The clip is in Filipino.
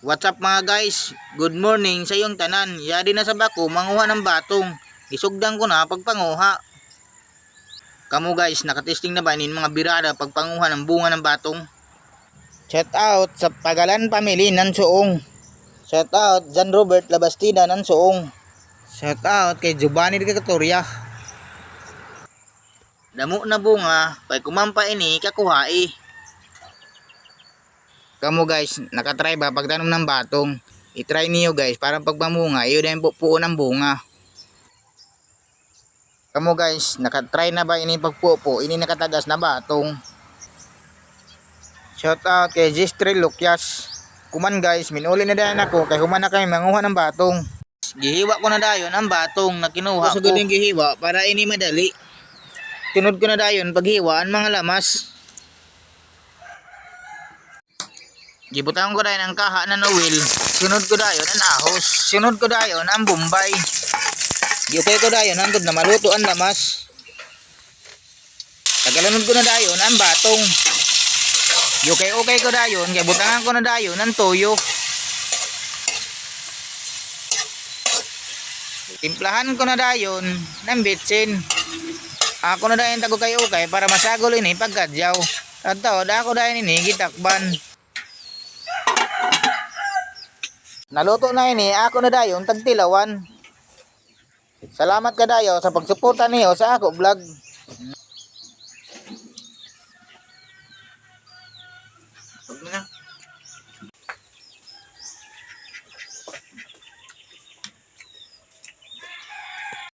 What's up mga guys? Good morning sa iyong tanan. Yadi na sa bako manguha ng batong. Isugdan ko na pagpanguha. Kamu guys, nakatesting na ba inin mga birada pagpanguha ng bunga ng batong? Shout out sa Pagalan family ng Suong. Shout out John Robert Labastida ng Suong. Shout out kay Giovanni de Catoria. Damo na bunga, pay kumampa ini kakuhai. Kamu guys, nakatry ba pagtanom ng batong? I-try niyo guys para pagpamunga, iyo din po ng bunga. Kamu guys, nakatry na ba ini pagpupo, ini nakatagas na batong? Shout out kay Gistre Lukyas. Kuman guys, minuli na din ako kay human na kami manguha ng batong. Gihiwa ko na dayon ang batong na kinuha ko. Sa guding gihiwa para ini madali. Tunod ko na dayon paghiwa ang mga lamas. Gibutangan ko dayon ang kaha na nawil. Sunod ko dayon ang ahos. Sunod ko dayon ang bombay. Giukay ko dayon hangtod na maluto ang lamas. Tagalanod ko na dayon ang batong. Giukay ko dayon, kay butangan ko na dayon ang toyo. Timplahan ko na dayon ng bitsin. Ako na dayon tagukay-ukay para masagol ini pagkadyaw. Tataw, ako dayon ini gitakban. Naluto na ini, ako na dayon tagtilawan. Salamat kadayo sa pagsuporta niyo sa ako vlog.